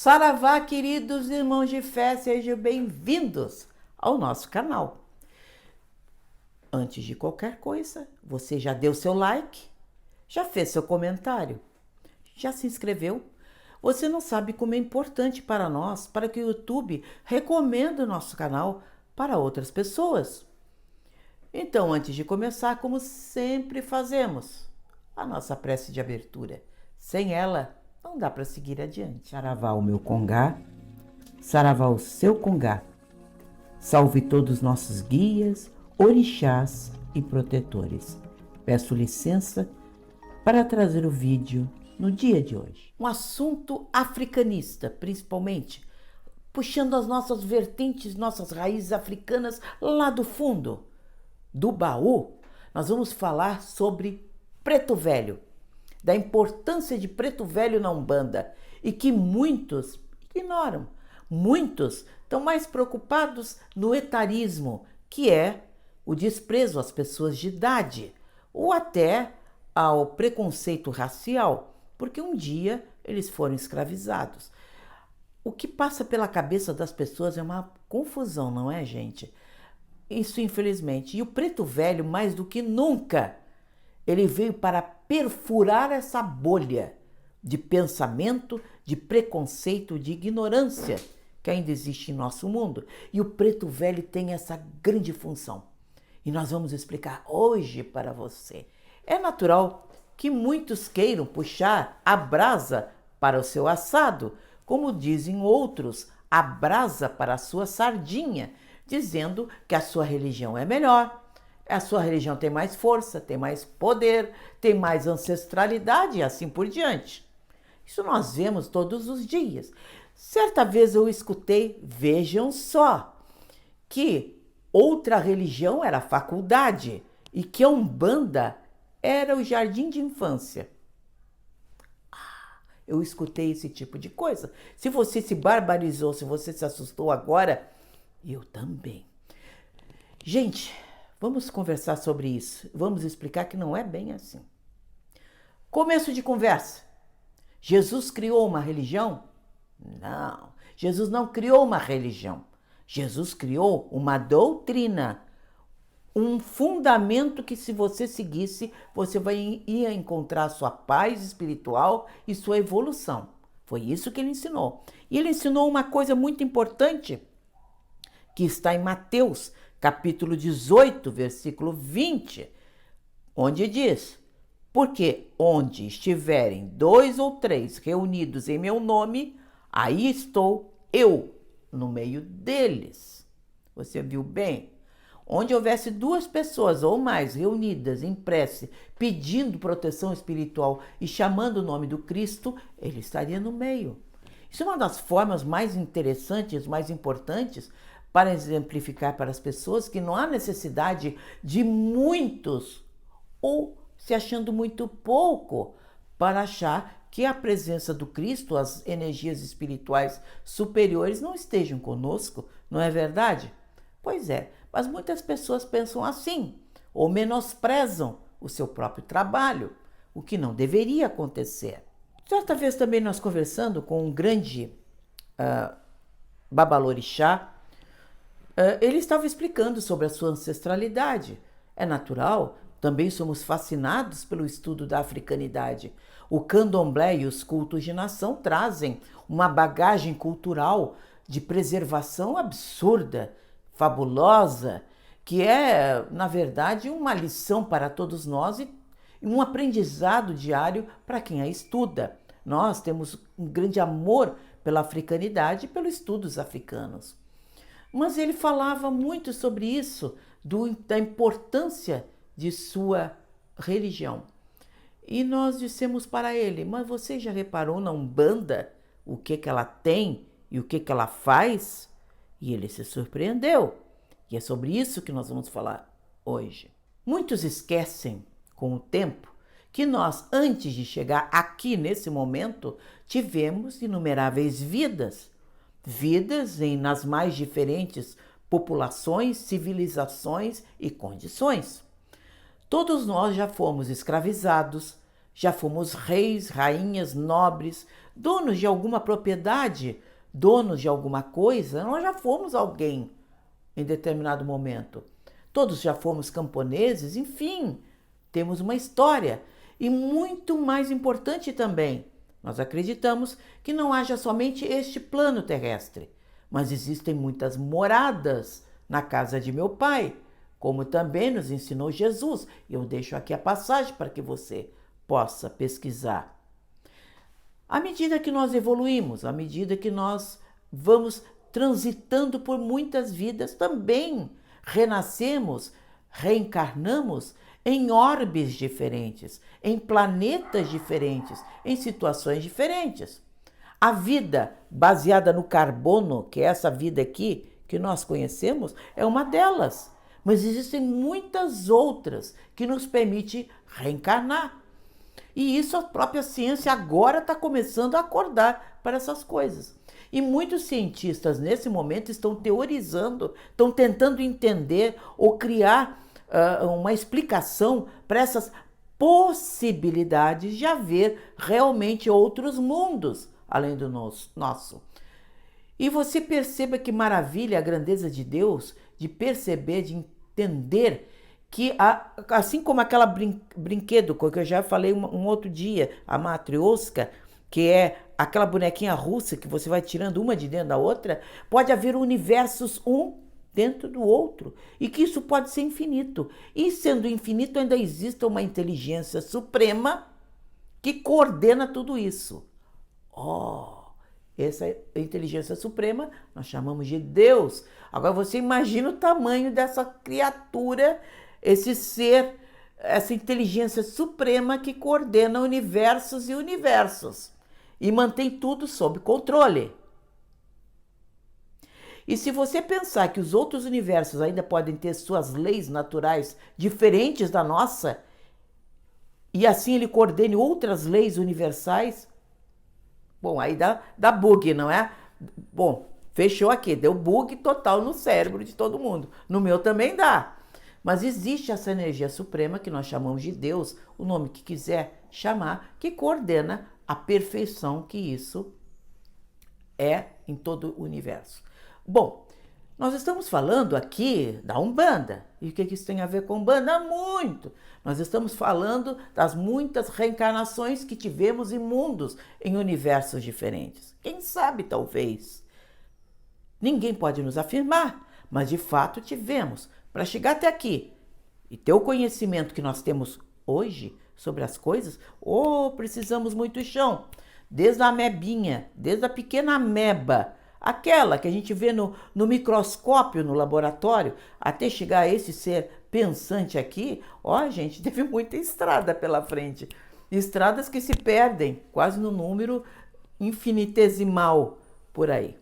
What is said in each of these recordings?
Saravá, queridos irmãos de fé, sejam bem-vindos ao nosso canal. Antes de qualquer coisa, você já deu seu like? Já fez seu comentário? Já se inscreveu? Você não sabe como é importante para nós, para que o YouTube recomende o nosso canal para outras pessoas. Então, antes de começar, como sempre fazemos, a nossa prece de abertura. Sem ela, não dá para seguir adiante. Saravá o meu congá, saravá o seu congá. Salve todos os nossos guias, orixás e protetores. Peço licença para trazer o vídeo no dia de hoje. Um assunto africanista, principalmente, puxando as nossas vertentes, nossas raízes africanas lá do fundo, do baú. Nós vamos falar sobre Preto Velho, da importância de Preto Velho na Umbanda e que muitos ignoram. Muitos estão mais preocupados no etarismo, que é o desprezo às pessoas de idade, ou até ao preconceito racial, porque um dia eles foram escravizados. O que passa pela cabeça das pessoas é uma confusão, não é, gente? Isso, infelizmente. E o Preto Velho, mais do que nunca, ele veio para perfurar essa bolha de pensamento, de preconceito, de ignorância que ainda existe em nosso mundo. E o Preto Velho tem essa grande função. E nós vamos explicar hoje para você. É natural que muitos queiram puxar a brasa para o seu assado, como dizem outros, a brasa para a sua sardinha, dizendo que a sua religião é melhor. A sua religião tem mais força, tem mais poder, tem mais ancestralidade e assim por diante. Isso nós vemos todos os dias. Certa vez eu escutei, vejam só, que outra religião era a faculdade e que a Umbanda era o jardim de infância. Eu escutei esse tipo de coisa. Se você se barbarizou, se você se assustou agora, eu também. Gente, vamos conversar sobre isso. Vamos explicar que não é bem assim. Começo de conversa. Jesus criou uma religião? Não. Jesus não criou uma religião. Jesus criou uma doutrina, um fundamento que, se você seguisse, você ia encontrar sua paz espiritual e sua evolução. Foi isso que ele ensinou. E ele ensinou uma coisa muito importante que está em Mateus, capítulo 18, versículo 20, onde diz: porque onde estiverem 2 ou 3 reunidos em meu nome, aí estou eu no meio deles. Você viu bem? Onde houvesse 2 pessoas ou mais reunidas em prece, pedindo proteção espiritual e chamando o nome do Cristo, ele estaria no meio. Isso é uma das formas mais interessantes, mais importantes, para exemplificar para as pessoas que não há necessidade de muitos ou se achando muito pouco para achar que a presença do Cristo, as energias espirituais superiores não estejam conosco, não é verdade? Pois é, mas muitas pessoas pensam assim, ou menosprezam o seu próprio trabalho, o que não deveria acontecer. Certa vez também nós conversando com um grande babalorixá, ele estava explicando sobre a sua ancestralidade. É natural, também somos fascinados pelo estudo da africanidade. O candomblé e os cultos de nação trazem uma bagagem cultural de preservação absurda, fabulosa, que é, na verdade, uma lição para todos nós e um aprendizado diário para quem a estuda. Nós temos um grande amor pela africanidade e pelos estudos africanos. Mas ele falava muito sobre isso, da importância de sua religião. E nós dissemos para ele: mas você já reparou na Umbanda o que ela tem e o que ela faz? E ele se surpreendeu. E é sobre isso que nós vamos falar hoje. Muitos esquecem, com o tempo, que nós, antes de chegar aqui nesse momento, tivemos inumeráveis vidas nas mais diferentes populações, civilizações e condições. Todos nós já fomos escravizados, já fomos reis, rainhas, nobres, donos de alguma propriedade, donos de alguma coisa, nós já fomos alguém em determinado momento. Todos já fomos camponeses, enfim, temos uma história. E muito mais importante também, nós acreditamos que não haja somente este plano terrestre, mas existem muitas moradas na casa de meu Pai, como também nos ensinou Jesus. Eu deixo aqui a passagem para que você possa pesquisar. À medida que nós evoluímos, à medida que nós vamos transitando por muitas vidas, também renascemos, reencarnamos em orbes diferentes, em planetas diferentes, em situações diferentes. A vida baseada no carbono, que é essa vida aqui que nós conhecemos, é uma delas. Mas existem muitas outras que nos permitem reencarnar. E isso a própria ciência agora está começando a acordar para essas coisas. E muitos cientistas nesse momento estão teorizando, estão tentando entender ou criar uma explicação para essas possibilidades de haver realmente outros mundos além do nosso. E você perceba que maravilha a grandeza de Deus, de perceber, de entender que, assim como aquela brinquedo que eu já falei um outro dia, a matrioshka, que é aquela bonequinha russa que você vai tirando uma de dentro da outra, pode haver universos um dentro do outro, e que isso pode ser infinito. E sendo infinito, ainda existe uma inteligência suprema que coordena tudo isso. Essa inteligência suprema nós chamamos de Deus. Agora você imagina o tamanho dessa criatura, esse ser, essa inteligência suprema que coordena universos e universos e mantém tudo sob controle. E se você pensar que os outros universos ainda podem ter suas leis naturais diferentes da nossa, e assim ele coordene outras leis universais, bom, aí dá bug, não é? Bom, fechou aqui, deu bug total no cérebro de todo mundo. No meu também dá. Mas existe essa energia suprema que nós chamamos de Deus, o nome que quiser chamar, que coordena a perfeição que isso é em todo o universo. Bom, nós estamos falando aqui da Umbanda. E o que isso tem a ver com Umbanda? Muito! Nós estamos falando das muitas reencarnações que tivemos em mundos, em universos diferentes. Quem sabe, talvez. Ninguém pode nos afirmar, mas de fato tivemos. Para chegar até aqui e ter o conhecimento que nós temos hoje sobre as coisas, precisamos muito chão. Desde a amebinha, desde a pequena ameba, aquela que a gente vê no microscópio, no laboratório, até chegar a esse ser pensante aqui, gente, teve muita estrada pela frente. Estradas que se perdem, quase no número infinitesimal por aí.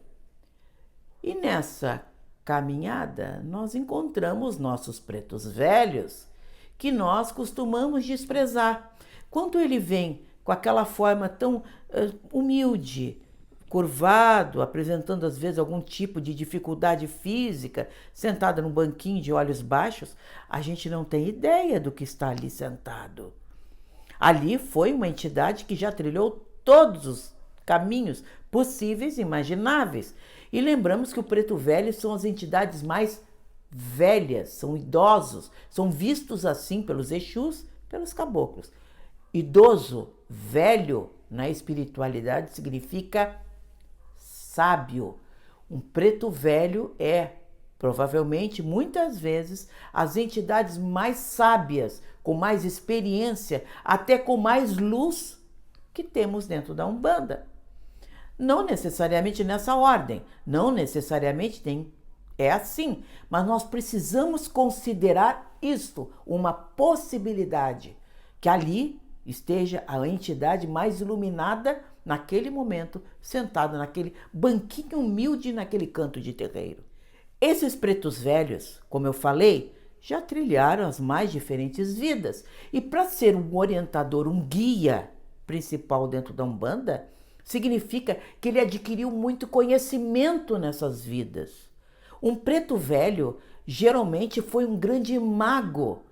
E nessa caminhada, nós encontramos nossos pretos velhos, que nós costumamos desprezar. Quando ele vem com aquela forma tão humilde, curvado, apresentando às vezes algum tipo de dificuldade física, sentada num banquinho de olhos baixos, a gente não tem ideia do que está ali sentado. Ali foi uma entidade que já trilhou todos os caminhos possíveis e imagináveis. E lembramos que o preto velho são as entidades mais velhas, são idosos, são vistos assim pelos Exus, pelos caboclos. Idoso, velho, na espiritualidade significa sábio. Um preto velho é, provavelmente, muitas vezes, as entidades mais sábias, com mais experiência, até com mais luz que temos dentro da Umbanda. Não necessariamente nessa ordem, não necessariamente é assim, mas nós precisamos considerar isto, uma possibilidade, que ali esteja a entidade mais iluminada naquele momento, sentada naquele banquinho humilde naquele canto de terreiro. Esses pretos velhos, como eu falei, já trilharam as mais diferentes vidas. E para ser um orientador, um guia principal dentro da Umbanda, significa que ele adquiriu muito conhecimento nessas vidas. Um preto velho geralmente foi um grande mago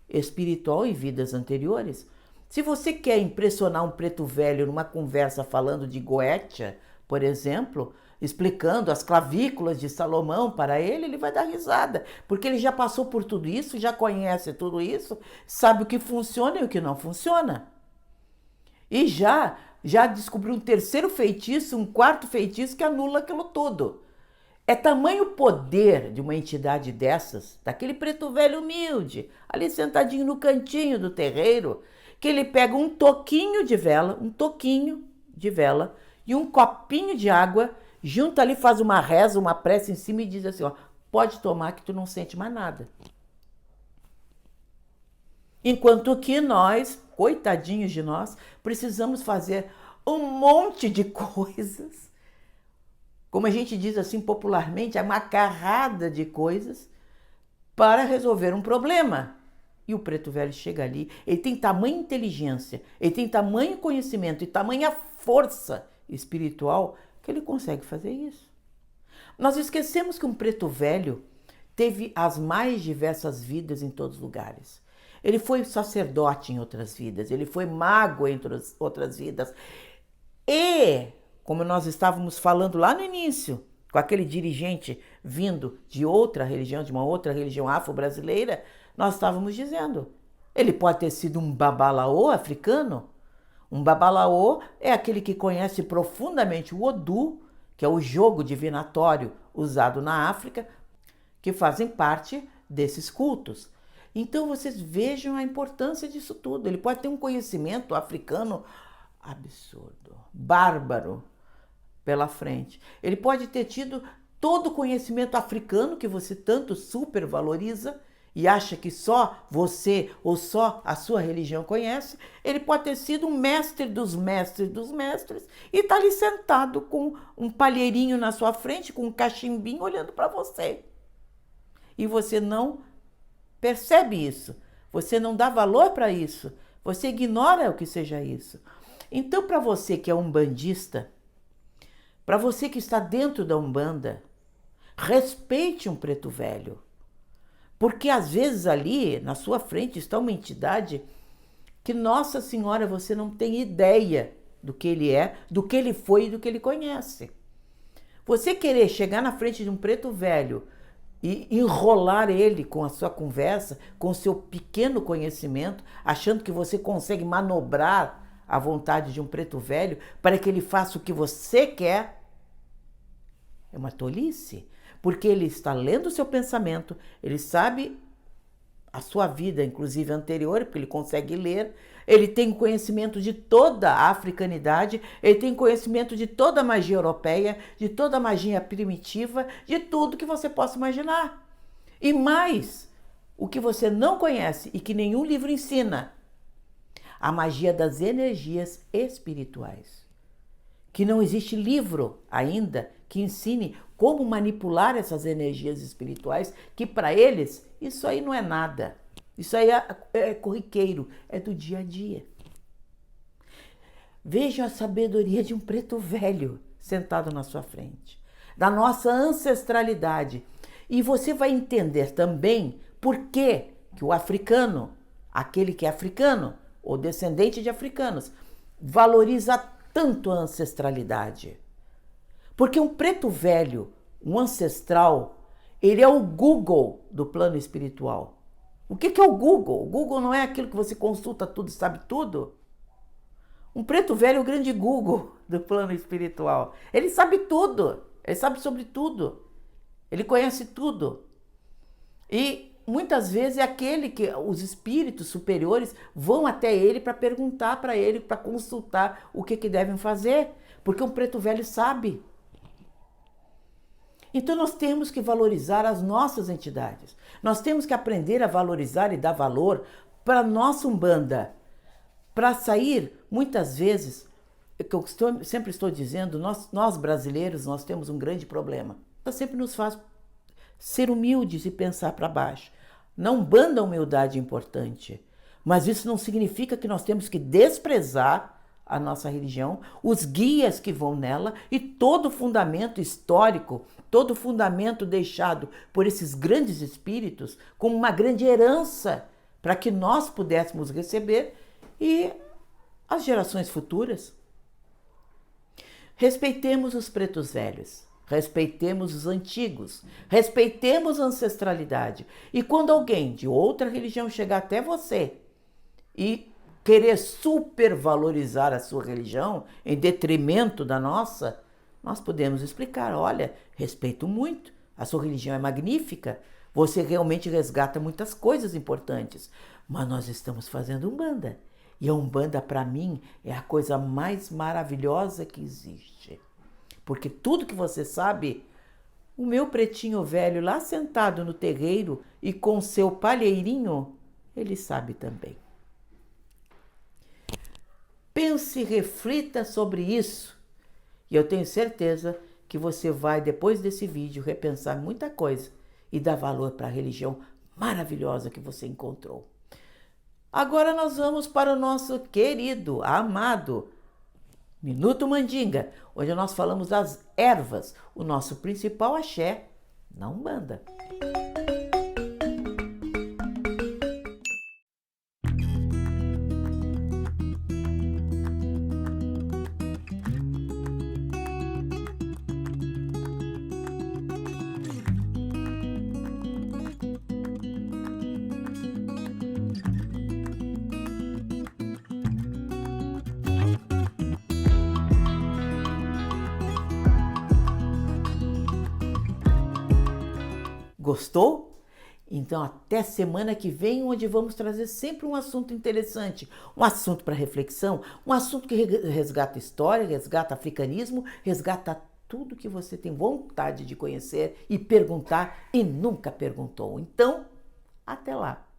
espiritual em vidas anteriores, Se você quer impressionar um preto velho numa conversa falando de Goetia, por exemplo, explicando as clavículas de Salomão para ele, ele vai dar risada, porque ele já passou por tudo isso, já conhece tudo isso, sabe o que funciona e o que não funciona. E já descobriu um terceiro feitiço, um quarto feitiço que anula aquilo tudo. É tamanho poder de uma entidade dessas, daquele preto velho humilde, ali sentadinho no cantinho do terreiro, que ele pega um toquinho de vela e um copinho de água, junta ali, faz uma reza, uma prece em cima e diz assim, ó, pode tomar que tu não sente mais nada. Enquanto que nós, coitadinhos de nós, precisamos fazer um monte de coisas, como a gente diz assim popularmente, é uma carrada de coisas para resolver um problema. E o preto velho chega ali, ele tem tamanha inteligência, ele tem tamanho conhecimento e tamanha força espiritual que ele consegue fazer isso. Nós esquecemos que um preto velho teve as mais diversas vidas em todos os lugares. Ele foi sacerdote em outras vidas, ele foi mago em outras vidas. E, como nós estávamos falando lá no início, com aquele dirigente vindo de outra religião, de uma outra religião afro-brasileira, nós estávamos dizendo, ele pode ter sido um babalaô africano. Um babalaô é aquele que conhece profundamente o Odu, que é o jogo divinatório usado na África, que fazem parte desses cultos. Então vocês vejam a importância disso tudo. Ele pode ter um conhecimento africano absurdo, bárbaro pela frente. Ele pode ter tido todo o conhecimento africano que você tanto supervaloriza e acha que só você ou só a sua religião conhece. Ele pode ter sido um mestre dos mestres dos mestres e está ali sentado com um palheirinho na sua frente, com um cachimbinho olhando para você. E você não percebe isso, você não dá valor para isso, você ignora o que seja isso. Então, para você que é umbandista, para você que está dentro da Umbanda, respeite um preto velho. Porque às vezes ali, na sua frente, está uma entidade que, Nossa Senhora, você não tem ideia do que ele é, do que ele foi e do que ele conhece. Você querer chegar na frente de um preto velho e enrolar ele com a sua conversa, com o seu pequeno conhecimento, achando que você consegue manobrar a vontade de um preto velho para que ele faça o que você quer, é uma tolice. Porque ele está lendo o seu pensamento, ele sabe a sua vida, inclusive anterior, porque ele consegue ler, ele tem conhecimento de toda a africanidade, ele tem conhecimento de toda a magia europeia, de toda a magia primitiva, de tudo que você possa imaginar. E mais, o que você não conhece e que nenhum livro ensina, a magia das energias espirituais. Que não existe livro ainda que ensine como manipular essas energias espirituais, que para eles isso aí não é nada. Isso aí é corriqueiro, é do dia a dia. Veja a sabedoria de um preto velho sentado na sua frente, da nossa ancestralidade. E você vai entender também por que o africano, aquele que é africano, ou descendente de africanos, valoriza tanto a ancestralidade. Porque um preto velho, um ancestral, ele é o Google do plano espiritual. O que é o Google? O Google não é aquilo que você consulta tudo e sabe tudo? Um preto velho é o grande Google do plano espiritual. Ele sabe tudo, ele sabe sobre tudo, ele conhece tudo. E muitas vezes é aquele que os espíritos superiores vão até ele para perguntar para ele, para consultar o que devem fazer, porque um preto velho sabe. Então nós temos que valorizar as nossas entidades. Nós temos que aprender a valorizar e dar valor para a nossa Umbanda. Para sair, muitas vezes, que eu sempre estou dizendo, nós brasileiros, nós temos um grande problema. Ela sempre nos faz ser humildes e pensar para baixo. Na Umbanda a humildade é importante, mas isso não significa que nós temos que desprezar a nossa religião, os guias que vão nela e todo o fundamento histórico, todo o fundamento deixado por esses grandes espíritos como uma grande herança para que nós pudéssemos receber e as gerações futuras. Respeitemos os pretos velhos, respeitemos os antigos, respeitemos a ancestralidade. E quando alguém de outra religião chegar até você e querer supervalorizar a sua religião em detrimento da nossa, nós podemos explicar: olha, respeito muito, a sua religião é magnífica, você realmente resgata muitas coisas importantes, mas nós estamos fazendo Umbanda. E a Umbanda, para mim, é a coisa mais maravilhosa que existe. Porque tudo que você sabe, o meu pretinho velho lá sentado no terreiro e com seu palheirinho, ele sabe também. Pense, reflita sobre isso. E eu tenho certeza que você vai, depois desse vídeo, repensar muita coisa e dar valor para a religião maravilhosa que você encontrou. Agora nós vamos para o nosso querido, amado Minuto Mandinga, onde nós falamos das ervas, o nosso principal axé na Umbanda. Gostou? Então até semana que vem, onde vamos trazer sempre um assunto interessante, um assunto para reflexão, um assunto que resgata história, resgata africanismo, resgata tudo que você tem vontade de conhecer e perguntar e nunca perguntou. Então, até lá!